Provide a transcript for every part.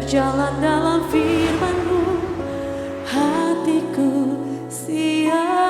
berjalan dalam firman-Mu, hatiku siap.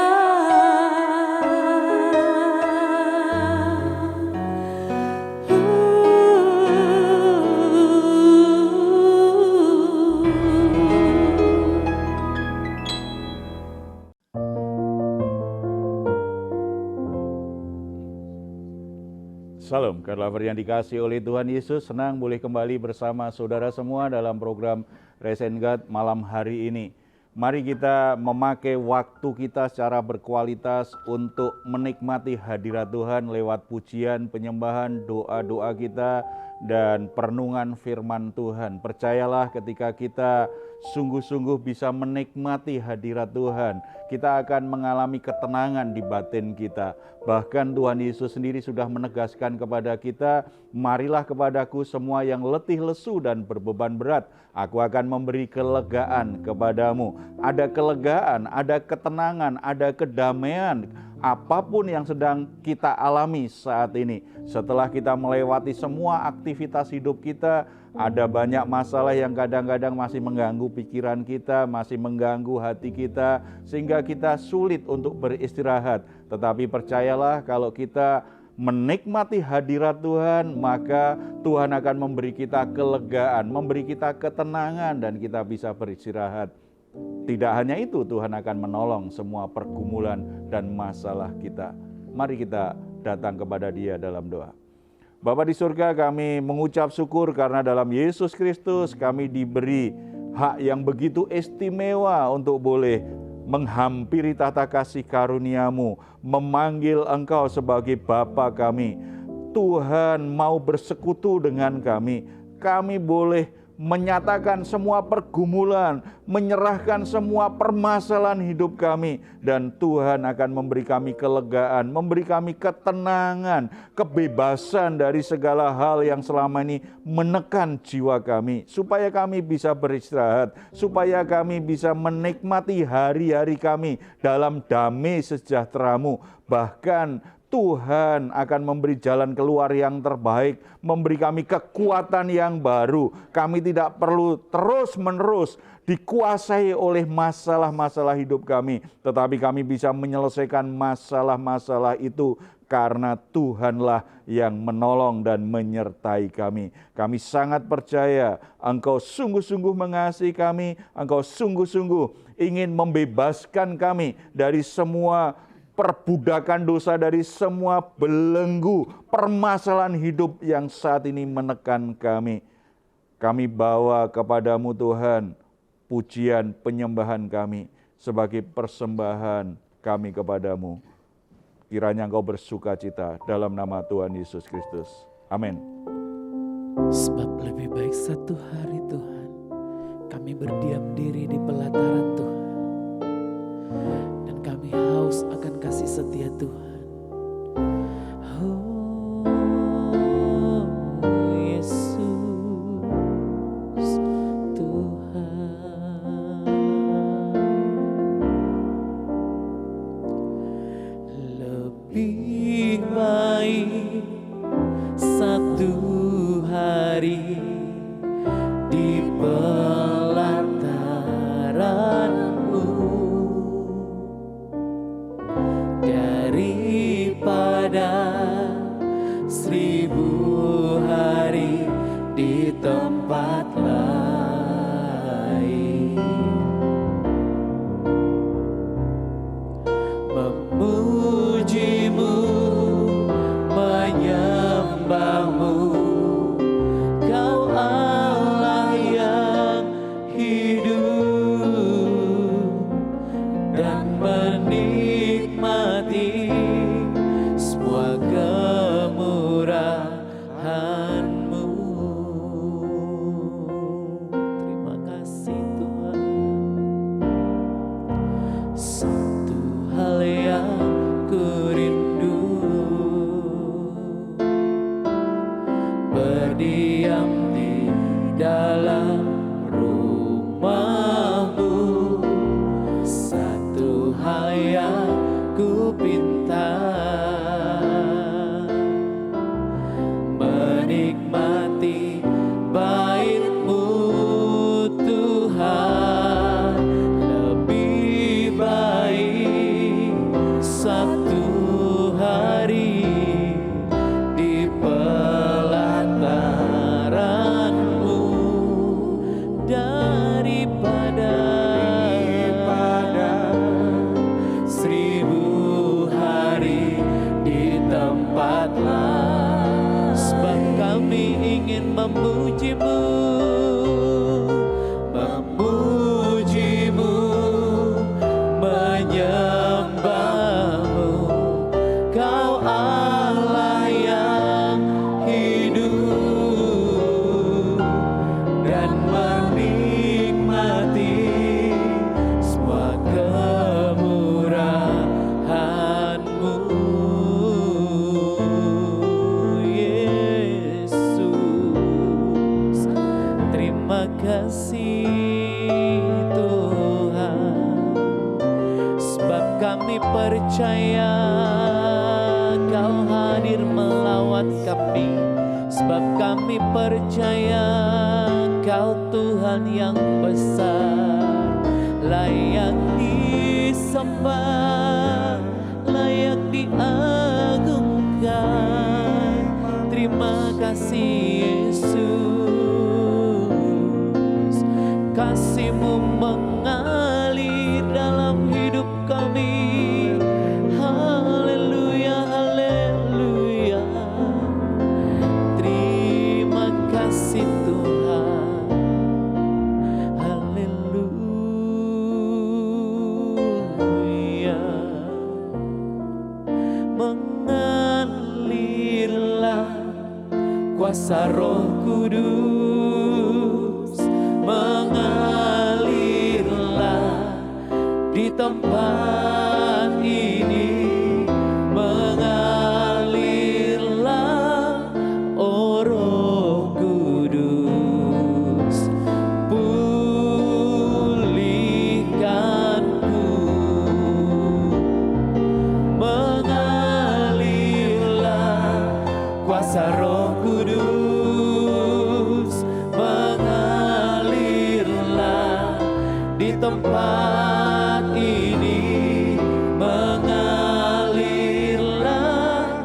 Salam, karlaver yang dikasih oleh Tuhan Yesus, senang boleh kembali bersama saudara semua dalam program Rise and God malam hari ini. Mari kita memakai waktu kita secara berkualitas untuk menikmati hadirat Tuhan lewat pujian, penyembahan, doa-doa kita, dan perenungan firman Tuhan. Percayalah ketika kita sungguh-sungguh bisa menikmati hadirat Tuhan, kita akan mengalami ketenangan di batin kita. Bahkan Tuhan Yesus sendiri sudah menegaskan kepada kita, marilah kepadaku semua yang letih lesu dan berbeban berat, aku akan memberi kelegaan kepadamu. Ada kelegaan, ada ketenangan, ada kedamaian, apapun yang sedang kita alami saat ini. Setelah kita melewati semua aktivitas hidup kita, ada banyak masalah yang kadang-kadang masih mengganggu pikiran kita, masih mengganggu hati kita, sehingga kita sulit untuk beristirahat. Tetapi percayalah, kalau kita menikmati hadirat Tuhan, maka Tuhan akan memberi kita kelegaan, memberi kita ketenangan, dan kita bisa beristirahat. Tidak hanya itu, Tuhan akan menolong semua pergumulan dan masalah kita. Mari kita datang kepada Dia dalam doa. Bapa di surga, kami mengucap syukur karena dalam Yesus Kristus kami diberi hak yang begitu istimewa untuk boleh menghampiri tahta kasih karunia-Mu, memanggil Engkau sebagai Bapa kami. Tuhan mau bersekutu dengan kami. Kami boleh menyatakan semua pergumulan, menyerahkan semua permasalahan hidup kami, dan Tuhan akan memberi kami kelegaan, memberi kami ketenangan, kebebasan dari segala hal yang selama ini menekan jiwa kami, supaya kami bisa beristirahat, supaya kami bisa menikmati hari-hari kami dalam damai sejahtera-Mu. Bahkan Tuhan akan memberi jalan keluar yang terbaik, memberi kami kekuatan yang baru. Kami tidak perlu terus-menerus dikuasai oleh masalah-masalah hidup kami, tetapi kami bisa menyelesaikan masalah-masalah itu karena Tuhanlah yang menolong dan menyertai kami. Kami sangat percaya Engkau sungguh-sungguh mengasihi kami, Engkau sungguh-sungguh ingin membebaskan kami dari semua perbudakan dosa, dari semua belenggu permasalahan hidup yang saat ini menekan kami. Kami bawa kepadamu Tuhan pujian penyembahan kami sebagai persembahan kami kepadamu. Kiranya Engkau bersuka cita dalam nama Tuhan Yesus Kristus. Amin. Sebab lebih baik satu hari Tuhan kami berdiam diri di pelataran Tuhan, dan kami haus akan kasih setia Tuhan. Oh Yesus Tuhan, lebih baik satu hari di pelataran-Mu daripada 1000 hari di tempat lain. Memuji-Mu, menyembah-Mu, Kau Allah yang hidup, dan menikmati semua kemurahan-Mu. Terima kasih Tuhan. Satu hal yang ku rindu, berdiam di dalam rumah-Mu. Satu hal yang ku pinta, menikmati bait-Mu kami ingin memuji-Mu, memuji-Mu, menyembah-Mu. Kau Allah yang hidup dan menikmati semua kemurahan-Mu, Yesus. Terima kasih Tuhan, sebab kami percaya Kau hadir melawat kami, sebab kami percaya Kau Tuhan yang besar, layak disembah, layak diagungkan. Terima kasih Yesus, kasih-Mu mengalir dalam hidup kami. Haleluya, haleluya. Terima kasih Tuhan. Haleluya. Mengalirlah kuasa Roh Kudus, mengalirlah di tempat ini, mengalirlah, oh Roh Kudus, pulihkanku. Mengalirlah kuasa Roh Kudus, mengalirlah di tempat ini, mengalirlah,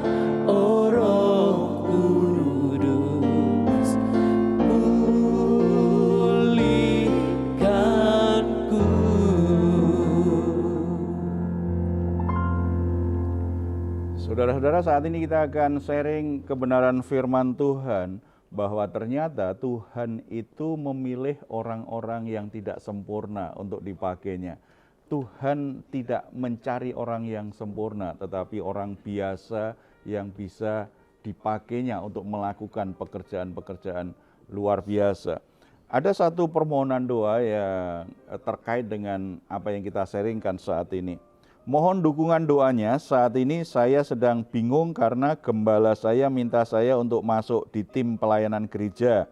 oh Roh Kudus, pulihkanku. Saudara-saudara, saat ini kita akan sharing kebenaran firman Tuhan bahwa ternyata Tuhan itu memilih orang-orang yang tidak sempurna untuk dipakainya. Tuhan tidak mencari orang yang sempurna, tetapi orang biasa yang bisa dipakainya untuk melakukan pekerjaan-pekerjaan luar biasa. Ada satu permohonan doa yang terkait dengan apa yang kita sharingkan saat ini. Mohon dukungan doanya. Saat ini saya sedang bingung karena gembala saya minta saya untuk masuk di tim pelayanan gereja.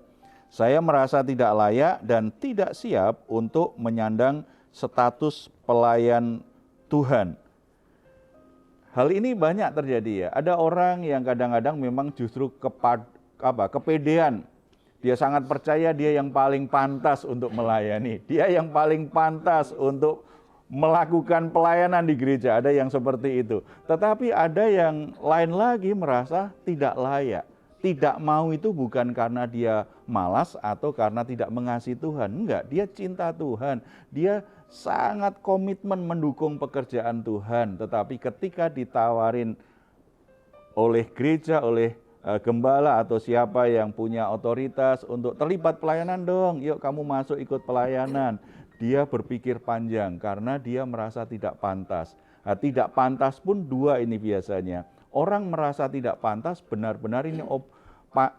Saya merasa tidak layak dan tidak siap untuk menyandang status pelayan Tuhan. Hal ini banyak terjadi ya. Ada orang yang kadang-kadang memang justru kepedean. Dia sangat percaya dia yang paling pantas untuk melayani. Dia yang paling pantas untuk melakukan pelayanan di gereja, ada yang seperti itu. Tetapi ada yang lain lagi merasa tidak layak. Tidak mau itu bukan karena dia malas atau karena tidak mengasihi Tuhan. Enggak, dia cinta Tuhan. Dia sangat komitmen mendukung pekerjaan Tuhan. Tetapi ketika ditawarin oleh gereja, oleh gembala atau siapa yang punya otoritas untuk terlibat pelayanan dong, yuk kamu masuk ikut pelayanan. Dia berpikir panjang karena dia merasa tidak pantas. Nah, tidak pantas pun dua ini biasanya. Orang merasa tidak pantas benar-benar ini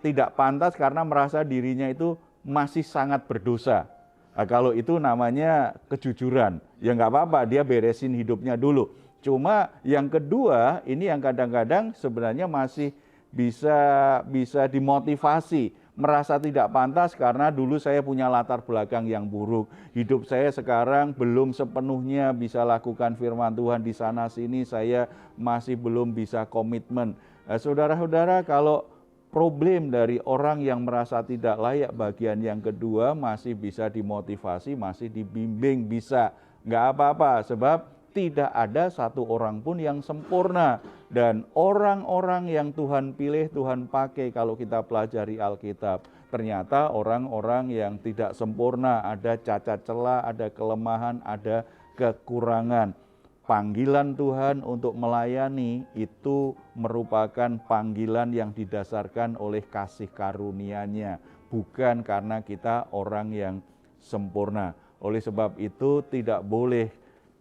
tidak pantas karena merasa dirinya itu masih sangat berdosa. Nah, kalau itu namanya kejujuran. Ya nggak apa-apa, dia beresin hidupnya dulu. Cuma yang kedua ini yang kadang-kadang sebenarnya masih bisa dimotivasi. Merasa tidak pantas karena dulu saya punya latar belakang yang buruk. Hidup saya sekarang belum sepenuhnya bisa lakukan firman Tuhan di sana sini, saya masih belum bisa komitmen. Saudara-saudara, kalau problem dari orang yang merasa tidak layak bagian yang kedua masih bisa dimotivasi, masih dibimbing, bisa. Nggak apa-apa, sebab tidak ada satu orang pun yang sempurna. Dan orang-orang yang Tuhan pilih, Tuhan pakai kalau kita pelajari Alkitab. Ternyata orang-orang yang tidak sempurna, ada cacat celah, ada kelemahan, ada kekurangan. panggilan Tuhan untuk melayani itu merupakan panggilan yang didasarkan oleh kasih karunia-Nya, bukan karena kita orang yang sempurna. Oleh sebab itu tidak boleh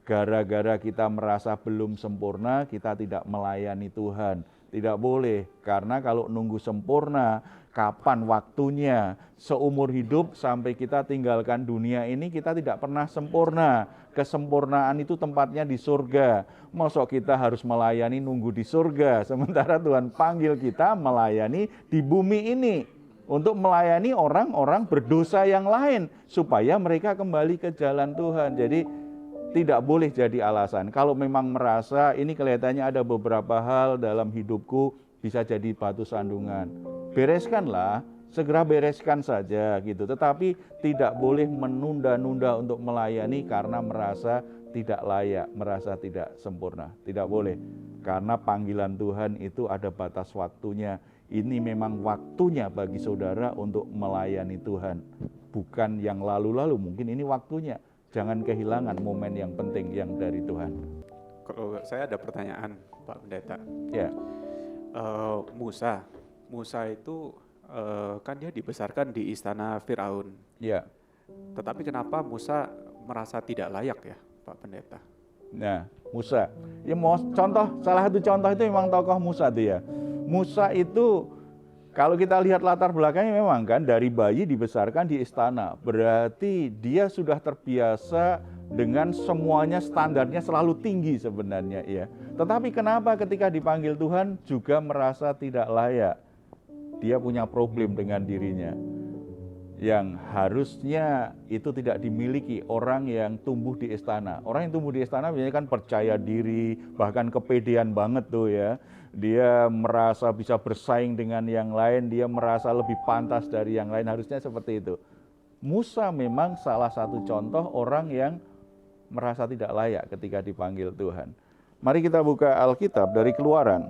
gara-gara kita merasa belum sempurna, kita tidak melayani Tuhan. Tidak boleh, karena kalau nunggu sempurna, kapan waktunya? Seumur hidup sampai kita tinggalkan dunia ini, kita tidak pernah sempurna. Kesempurnaan itu tempatnya di surga. Masa kita harus melayani nunggu di surga, sementara Tuhan panggil kita melayani di bumi ini. Untuk melayani orang-orang berdosa yang lain, supaya mereka kembali ke jalan Tuhan. Jadi tidak boleh jadi alasan. Kalau memang merasa ini kelihatannya ada beberapa hal dalam hidupku bisa jadi batu sandungan, bereskanlah, segera bereskan saja gitu. Tetapi tidak boleh menunda-nunda untuk melayani karena merasa tidak layak, merasa tidak sempurna. Tidak boleh. Karena panggilan Tuhan itu ada batas waktunya. Ini memang waktunya bagi saudara untuk melayani Tuhan. Bukan yang lalu-lalu, mungkin ini waktunya. Jangan kehilangan momen yang penting yang dari Tuhan. Kalau saya ada pertanyaan, Pak Pendeta. Ya. Musa itu kan dia dibesarkan di istana Firaun. Ya. Tetapi kenapa Musa merasa tidak layak ya, Pak Pendeta? Nah, Musa. Ya mau contoh, salah satu contoh itu memang tokoh Musa itu ya. Musa itu kalau kita lihat latar belakangnya memang kan dari bayi dibesarkan di istana. Berarti dia sudah terbiasa dengan semuanya standarnya selalu tinggi sebenarnya ya. Tetapi kenapa ketika dipanggil Tuhan juga merasa tidak layak? Dia punya problem dengan dirinya. Yang harusnya itu tidak dimiliki orang yang tumbuh di istana. Orang yang tumbuh di istana biasanya kan percaya diri, bahkan kepedean banget tuh ya. Dia merasa bisa bersaing dengan yang lain, dia merasa lebih pantas dari yang lain, harusnya seperti itu. Musa memang salah satu contoh orang yang merasa tidak layak ketika dipanggil Tuhan. Mari kita buka Alkitab dari Keluaran.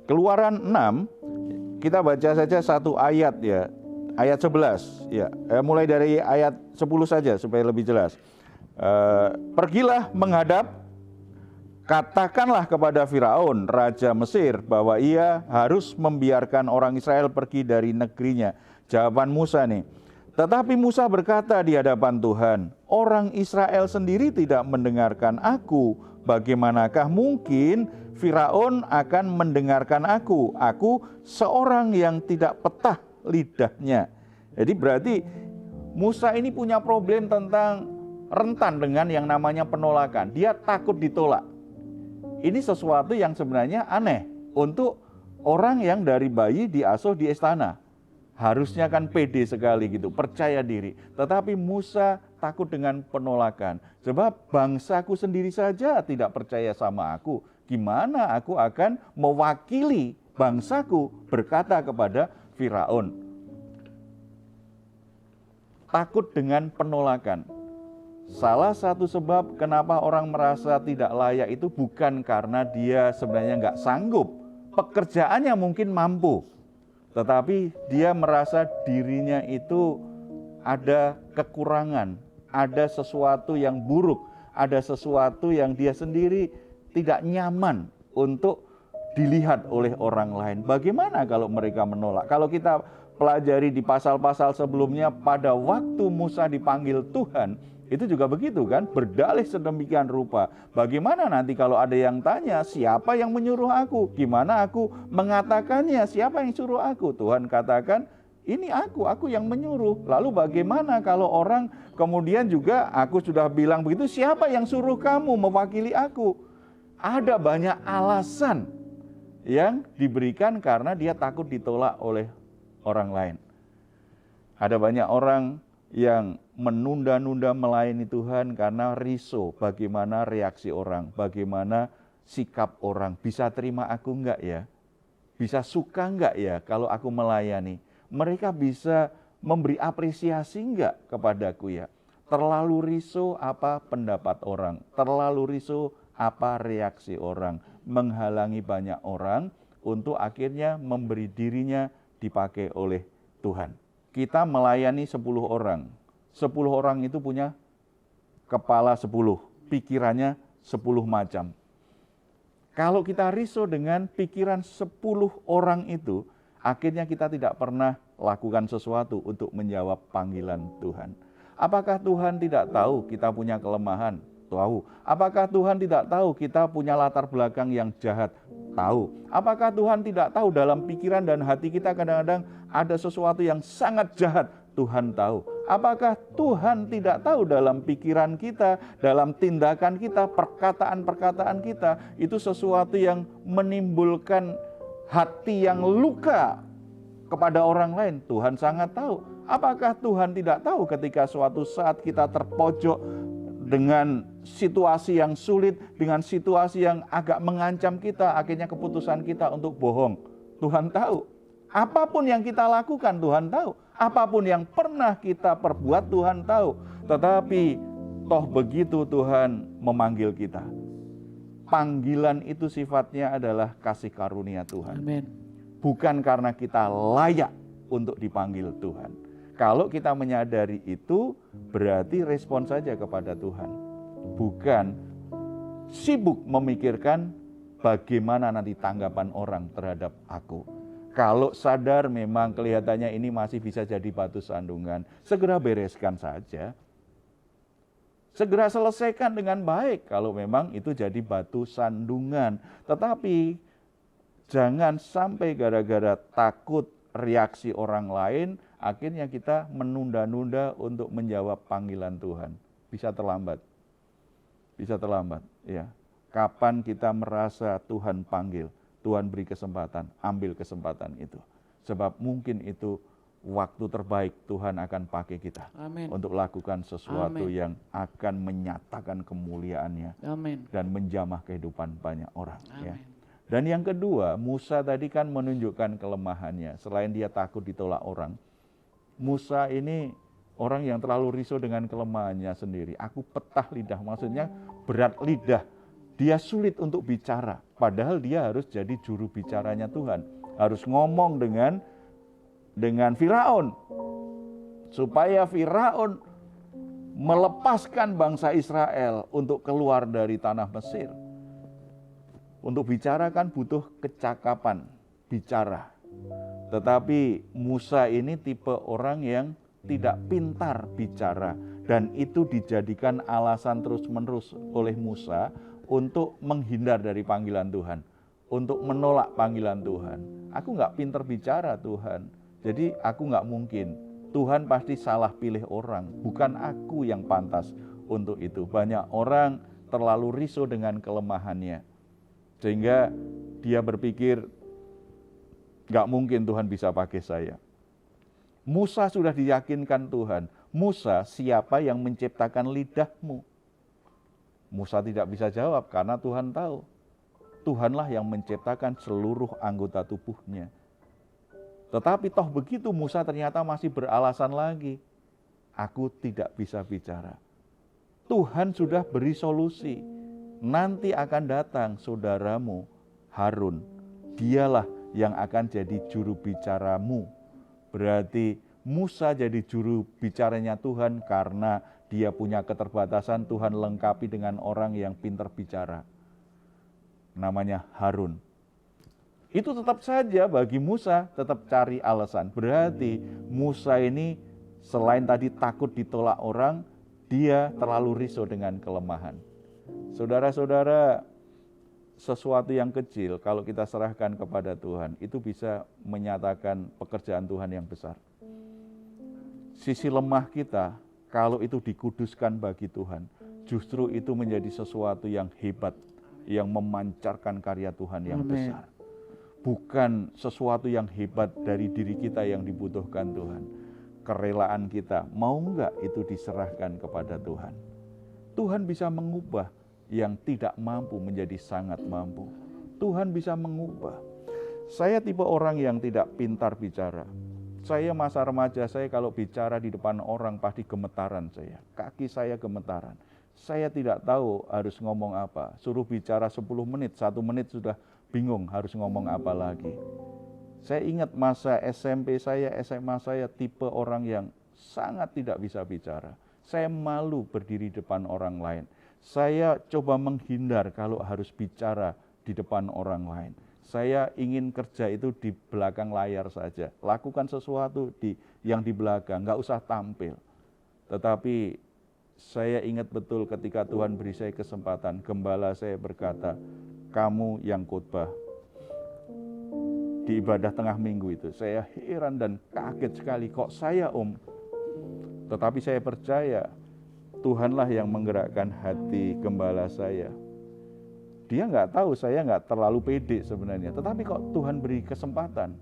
Keluaran 6, kita baca saja satu ayat ya, ayat 11 ya. Mulai dari ayat 10 saja supaya lebih jelas. Pergilah menghadap, katakanlah kepada Firaun, raja Mesir, bahwa ia harus membiarkan orang Israel pergi dari negerinya. Jawaban Musa nih. Tetapi Musa berkata di hadapan Tuhan, orang Israel sendiri tidak mendengarkan aku. Bagaimanakah mungkin Firaun akan mendengarkan aku? Aku seorang yang tidak petah lidahnya. Jadi berarti Musa ini punya problem tentang rentan dengan yang namanya penolakan. Dia takut ditolak. Ini sesuatu yang sebenarnya aneh untuk orang yang dari bayi diasuh di istana. Harusnya kan pede sekali gitu, percaya diri. Tetapi Musa takut dengan penolakan. Sebab bangsaku sendiri saja tidak percaya sama aku. Gimana aku akan mewakili bangsaku berkata kepada Firaun. Takut dengan penolakan. Salah satu sebab kenapa orang merasa tidak layak itu bukan karena dia sebenarnya nggak sanggup. Pekerjaannya mungkin mampu. Tetapi dia merasa dirinya itu ada kekurangan. Ada sesuatu yang buruk. Ada sesuatu yang dia sendiri tidak nyaman untuk dilihat oleh orang lain. Bagaimana kalau mereka menolak? Kalau kita pelajari di pasal-pasal sebelumnya, pada waktu Musa dipanggil Tuhan, itu juga begitu kan, berdalih sedemikian rupa. Bagaimana nanti kalau ada yang tanya, siapa yang menyuruh aku? Gimana aku mengatakannya? Siapa yang suruh aku? Tuhan katakan, ini aku yang menyuruh. Lalu bagaimana kalau orang kemudian juga aku sudah bilang begitu, siapa yang suruh kamu mewakili aku? Ada banyak alasan yang diberikan karena dia takut ditolak oleh orang lain. Ada banyak orang yang menunda-nunda melayani Tuhan karena risau bagaimana reaksi orang, bagaimana sikap orang. Bisa terima aku enggak ya? Bisa suka enggak ya kalau aku melayani? Mereka bisa memberi apresiasi enggak kepadaku ya? Terlalu risau apa pendapat orang? Terlalu risau apa reaksi orang? Menghalangi banyak orang untuk akhirnya memberi dirinya dipakai oleh Tuhan. Kita melayani 10 orang. 10 orang itu punya kepala 10, pikirannya 10 macam. Kalau kita risau dengan pikiran 10 orang itu, akhirnya kita tidak pernah lakukan sesuatu untuk menjawab panggilan Tuhan. Apakah Tuhan tidak tahu kita punya kelemahan? Tahu. Apakah Tuhan tidak tahu kita punya latar belakang yang jahat? Tahu. Apakah Tuhan tidak tahu dalam pikiran dan hati kita kadang-kadang ada sesuatu yang sangat jahat? Tuhan tahu. Apakah Tuhan tidak tahu dalam pikiran kita, dalam tindakan kita, perkataan-perkataan kita, itu sesuatu yang menimbulkan hati yang luka kepada orang lain? Tuhan sangat tahu. Apakah Tuhan tidak tahu ketika suatu saat kita terpojok dengan situasi yang sulit, dengan situasi yang agak mengancam kita, akhirnya keputusan kita untuk bohong? Tuhan tahu. Apapun yang kita lakukan, Tuhan tahu. Apapun yang pernah kita perbuat, Tuhan tahu. Tetapi toh begitu Tuhan memanggil kita. Panggilan itu sifatnya adalah kasih karunia Tuhan. Amin. Bukan karena kita layak untuk dipanggil Tuhan. Kalau kita menyadari itu, berarti respon saja kepada Tuhan. Bukan sibuk memikirkan bagaimana nanti tanggapan orang terhadap aku. Kalau sadar memang kelihatannya ini masih bisa jadi batu sandungan, segera bereskan saja. Segera selesaikan dengan baik kalau memang itu jadi batu sandungan. Tetapi jangan sampai gara-gara takut reaksi orang lain, akhirnya kita menunda-nunda untuk menjawab panggilan Tuhan. Bisa terlambat. Bisa terlambat, ya. Kapan kita merasa Tuhan panggil, Tuhan beri kesempatan, ambil kesempatan itu. Sebab mungkin itu waktu terbaik Tuhan akan pakai kita. Amin. Untuk lakukan sesuatu Amin. yang akan menyatakan kemuliaannya. Amin. Dan menjamah kehidupan banyak orang. Amin. Ya. Dan yang kedua, Musa tadi kan menunjukkan kelemahannya. Selain dia takut ditolak orang, Musa ini orang yang terlalu risau dengan kelemahannya sendiri. Aku petah lidah, maksudnya berat lidah. Dia sulit untuk bicara, padahal dia harus jadi juru bicaranya Tuhan. Harus ngomong dengan Firaun, supaya Firaun melepaskan bangsa Israel untuk keluar dari tanah Mesir. Untuk bicara kan butuh kecakapan bicara. Tetapi Musa ini tipe orang yang tidak pintar bicara. Dan itu dijadikan alasan terus-menerus oleh Musa untuk menghindar dari panggilan Tuhan. Untuk menolak panggilan Tuhan. Aku nggak pintar bicara Tuhan. Jadi aku nggak mungkin. Tuhan pasti salah pilih orang. Bukan aku yang pantas untuk itu. Banyak orang terlalu risau dengan kelemahannya. Sehingga dia berpikir, nggak mungkin Tuhan bisa pakai saya. Musa sudah diyakinkan Tuhan. Musa, siapa yang menciptakan lidahmu? Musa tidak bisa jawab karena Tuhan tahu. Tuhanlah yang menciptakan seluruh anggota tubuhnya. Tetapi toh begitu Musa ternyata masih beralasan lagi. Aku tidak bisa bicara. Tuhan sudah beri solusi. Nanti akan datang saudaramu Harun. Dialah yang akan jadi juru bicaramu. Berarti Musa jadi juru bicaranya Tuhan karena dia punya keterbatasan. Tuhan lengkapi dengan orang yang pintar bicara. Namanya Harun. Itu tetap saja bagi Musa tetap cari alasan. Berarti Musa ini selain tadi takut ditolak orang, dia terlalu risau dengan kelemahan. Saudara-saudara, sesuatu yang kecil kalau kita serahkan kepada Tuhan, itu bisa menyatakan pekerjaan Tuhan yang besar. Sisi lemah kita, kalau itu dikuduskan bagi Tuhan, justru itu menjadi sesuatu yang hebat, yang memancarkan karya Tuhan yang Amen. besar. Bukan sesuatu yang hebat dari diri kita yang dibutuhkan Tuhan. Kerelaan kita, mau enggak itu diserahkan kepada Tuhan. Tuhan bisa mengubah yang tidak mampu menjadi sangat mampu. Tuhan bisa mengubah. Saya tipe orang yang tidak pintar bicara. Saya masa remaja, saya kalau bicara di depan orang pasti gemetaran saya. Kaki saya gemetaran. Saya tidak tahu harus ngomong apa. Suruh bicara 10 menit, 1 menit sudah bingung harus ngomong apa lagi. Saya ingat masa SMP saya, SMA saya tipe orang yang sangat tidak bisa bicara. Saya malu berdiri di depan orang lain. Saya coba menghindar kalau harus bicara di depan orang lain. Saya ingin kerja itu di belakang layar saja. Lakukan sesuatu yang di belakang, nggak usah tampil. Tetapi saya ingat betul ketika Tuhan beri saya kesempatan, gembala saya berkata, kamu yang khotbah di ibadah tengah minggu itu. Saya heran dan kaget sekali, kok saya Om? Tetapi saya percaya Tuhanlah yang menggerakkan hati gembala saya. Dia nggak tahu, saya nggak terlalu pede sebenarnya. Tetapi kok Tuhan beri kesempatan.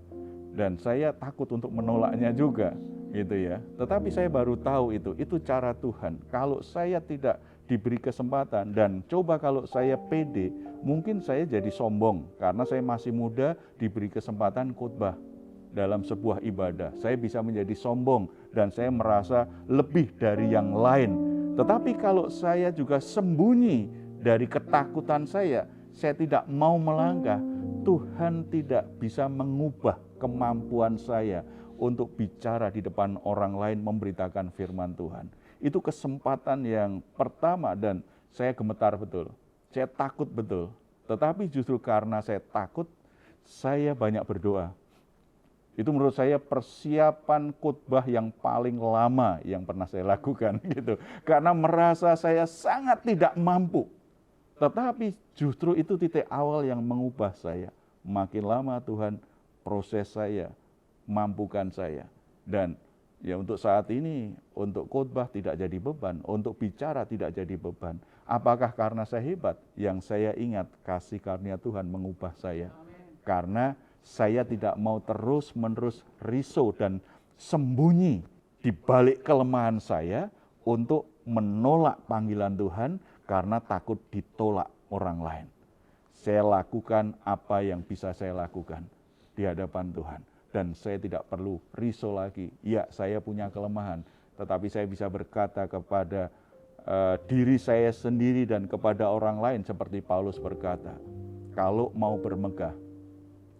Dan saya takut untuk menolaknya juga, gitu ya. Tetapi saya baru tahu itu cara Tuhan. Kalau saya tidak diberi kesempatan dan coba kalau saya pede, mungkin saya jadi sombong. Karena saya masih muda, diberi kesempatan khotbah dalam sebuah ibadah. Saya bisa menjadi sombong dan saya merasa lebih dari yang lain. Tetapi kalau saya juga sembunyi dari ketakutan saya tidak mau melangkah, Tuhan tidak bisa mengubah kemampuan saya untuk bicara di depan orang lain memberitakan firman Tuhan. Itu kesempatan yang pertama dan saya gemetar betul. Saya takut betul. Tetapi justru karena saya takut, saya banyak berdoa. Itu menurut saya persiapan khotbah yang paling lama yang pernah saya lakukan gitu. Karena merasa saya sangat tidak mampu. Tetapi justru itu titik awal yang mengubah saya. Makin lama Tuhan proses saya, mampukan saya. Dan ya untuk saat ini, untuk khotbah tidak jadi beban, untuk bicara tidak jadi beban. Apakah karena saya hebat? Yang saya ingat kasih karunia Tuhan mengubah saya. Karena saya tidak mau terus-menerus risau dan sembunyi di balik kelemahan saya untuk menolak panggilan Tuhan karena takut ditolak orang lain. Saya lakukan apa yang bisa saya lakukan di hadapan Tuhan. Dan saya tidak perlu risau lagi. Ya, saya punya kelemahan. Tetapi saya bisa berkata kepada diri saya sendiri dan kepada orang lain seperti Paulus berkata, kalau mau bermegah,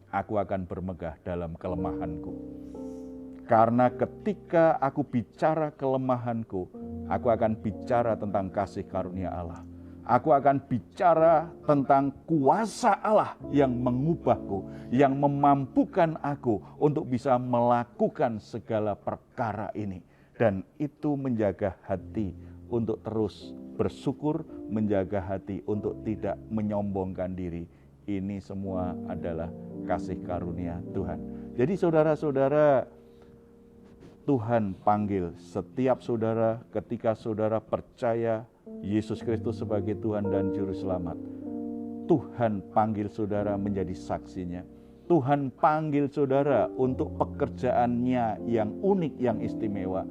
aku akan bermegah dalam kelemahanku. Karena ketika aku bicara kelemahanku, aku akan bicara tentang kasih karunia Allah. Aku akan bicara tentang kuasa Allah yang mengubahku, yang memampukan aku untuk bisa melakukan segala perkara ini. Dan itu menjaga hati untuk terus bersyukur, menjaga hati untuk tidak menyombongkan diri. Ini semua adalah kasih karunia Tuhan. Jadi saudara-saudara, Tuhan panggil setiap saudara ketika saudara percaya Yesus Kristus sebagai Tuhan dan Juru Selamat. Tuhan panggil saudara menjadi saksinya. Tuhan panggil saudara untuk pekerjaannya yang unik, yang istimewa.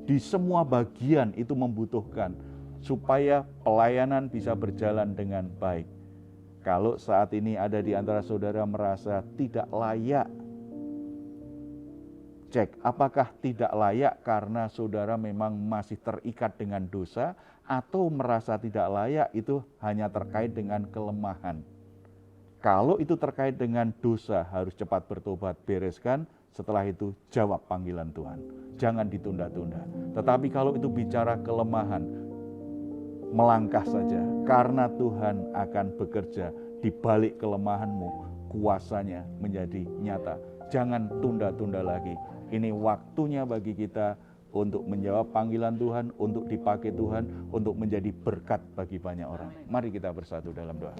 Di semua bagian itu membutuhkan supaya pelayanan bisa berjalan dengan baik. Kalau saat ini ada di antara saudara merasa tidak layak, cek apakah tidak layak karena saudara memang masih terikat dengan dosa atau merasa tidak layak itu hanya terkait dengan kelemahan. Kalau itu terkait dengan dosa harus cepat bertobat, bereskan, setelah itu jawab panggilan Tuhan. Jangan ditunda-tunda. Tetapi kalau itu bicara kelemahan, melangkah saja karena Tuhan akan bekerja di balik kelemahanmu, kuasanya menjadi nyata. Jangan tunda-tunda lagi. Ini waktunya bagi kita untuk menjawab panggilan Tuhan, untuk dipakai Tuhan, untuk menjadi berkat bagi banyak orang. Mari kita bersatu dalam doa.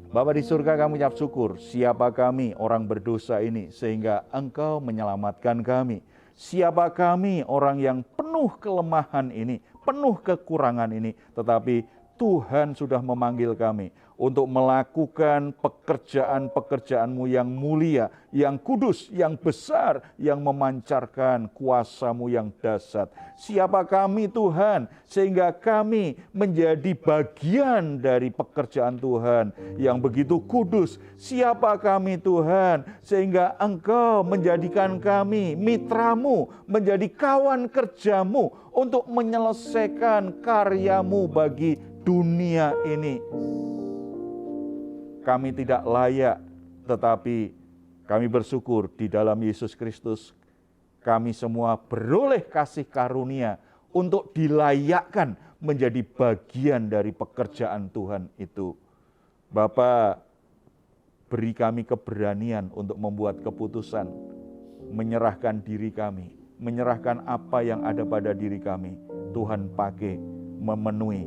Bapa di surga, kami ucap syukur, siapa kami orang berdosa ini sehingga Engkau menyelamatkan kami. Siapa kami orang yang penuh kelemahan ini, penuh kekurangan ini, tetapi Tuhan sudah memanggil kami untuk melakukan pekerjaan-pekerjaan-Mu yang mulia, yang kudus, yang besar, yang memancarkan kuasa-Mu yang dahsyat. Siapa kami Tuhan, sehingga kami menjadi bagian dari pekerjaan Tuhan yang begitu kudus. Siapa kami Tuhan, sehingga Engkau menjadikan kami mitra-Mu, menjadi kawan kerja-Mu untuk menyelesaikan karya-Mu bagi dunia ini. Kami tidak layak, tetapi kami bersyukur di dalam Yesus Kristus, kami semua beroleh kasih karunia untuk dilayakkan menjadi bagian dari pekerjaan Tuhan itu. Bapa, beri kami keberanian untuk membuat keputusan, menyerahkan diri kami, menyerahkan apa yang ada pada diri kami. Tuhan pakai memenuhi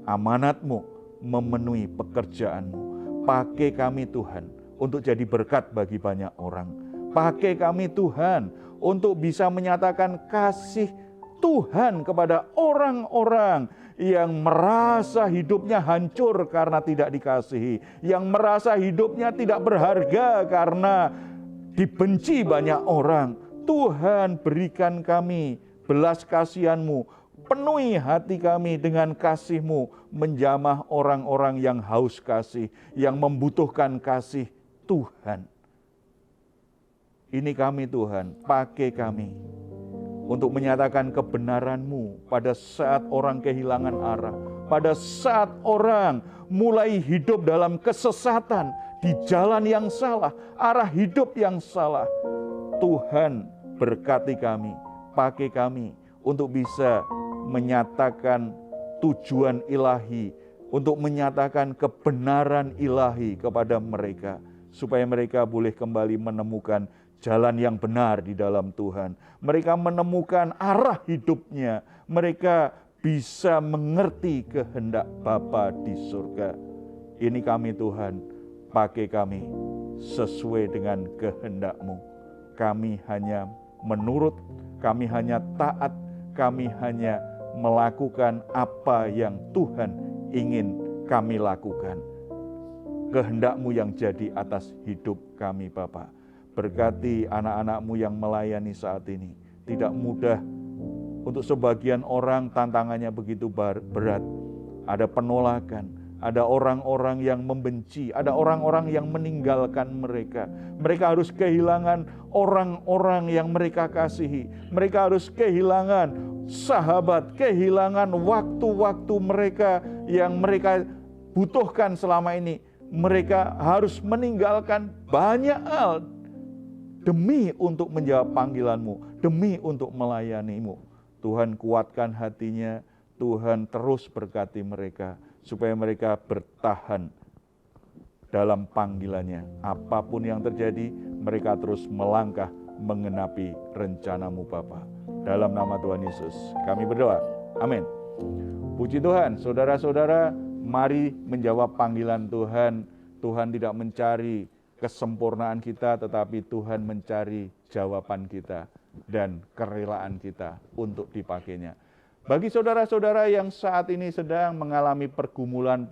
amanat-Mu, memenuhi pekerjaan-Mu. Pakai kami Tuhan untuk jadi berkat bagi banyak orang. Pakai kami Tuhan untuk bisa menyatakan kasih Tuhan kepada orang-orang yang merasa hidupnya hancur karena tidak dikasihi, yang merasa hidupnya tidak berharga karena dibenci banyak orang. Tuhan, berikan kami belas kasihan-Mu, penuhi hati kami dengan kasih-Mu, menjamah orang-orang yang haus kasih, yang membutuhkan kasih Tuhan. Ini kami Tuhan, pakai kami untuk menyatakan kebenaran-Mu pada saat orang kehilangan arah, pada saat orang mulai hidup dalam kesesatan, di jalan yang salah, arah hidup yang salah. Tuhan, berkati kami, pakai kami untuk bisa menyatakan tujuan ilahi, untuk menyatakan kebenaran ilahi kepada mereka, supaya mereka boleh kembali menemukan jalan yang benar di dalam Tuhan. Mereka menemukan arah hidupnya, mereka bisa mengerti kehendak Bapa di surga. Ini kami Tuhan, pakai kami sesuai dengan kehendak-Mu. Kami hanya menurut, kami hanya taat, kami hanya melakukan apa yang Tuhan ingin kami lakukan. Kehendak-Mu yang jadi atas hidup kami Bapa. Berkati anak-anak-Mu yang melayani saat ini. Tidak mudah untuk sebagian orang, tantangannya begitu berat. Ada penolakan, ada orang-orang yang membenci, ada orang-orang yang meninggalkan mereka. Mereka harus kehilangan orang-orang yang mereka kasihi. Mereka harus kehilangan sahabat, kehilangan waktu-waktu mereka yang mereka butuhkan selama ini. Mereka harus meninggalkan banyak hal demi untuk menjawab panggilan-Mu, demi untuk melayani-Mu. Tuhan, kuatkan hatinya, Tuhan terus berkati mereka, supaya mereka bertahan dalam panggilannya. Apapun yang terjadi, mereka terus melangkah mengenapi rencana-Mu Bapa. Dalam nama Tuhan Yesus, kami berdoa. Amin. Puji Tuhan, saudara-saudara, mari menjawab panggilan Tuhan. Tuhan tidak mencari kesempurnaan kita, tetapi Tuhan mencari jawaban kita dan kerelaan kita untuk dipakainya. Bagi saudara-saudara yang saat ini sedang mengalami pergumulan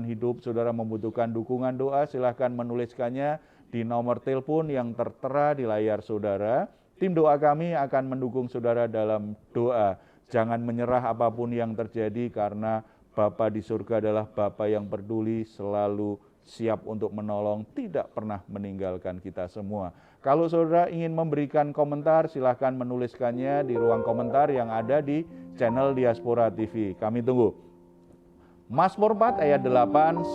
hidup, saudara membutuhkan dukungan doa, silahkan menuliskannya di nomor telepon yang tertera di layar saudara. Tim doa kami akan mendukung saudara dalam doa. Jangan menyerah apapun yang terjadi, karena Bapa di surga adalah Bapa yang peduli, selalu siap untuk menolong, tidak pernah meninggalkan kita semua. Kalau saudara ingin memberikan komentar, silahkan menuliskannya di ruang komentar yang ada di channel Diaspora TV. Kami tunggu. Mazmur 4 ayat 8-9.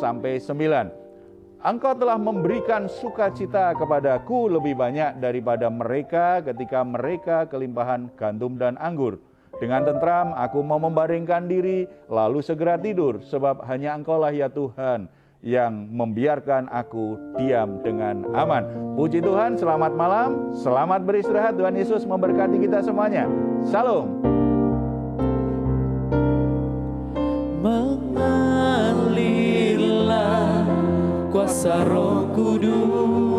Engkau telah memberikan sukacita kepadaku lebih banyak daripada mereka ketika mereka kelimpahan gandum dan anggur. Dengan tentram aku mau membaringkan diri, lalu segera tidur, sebab hanya Engkaulah ya Tuhan yang membiarkan aku diam dengan aman. Puji Tuhan, selamat malam, selamat beristirahat. Tuhan Yesus memberkati kita semuanya. Shalom. Mengalirlah kuasa Roh Kudus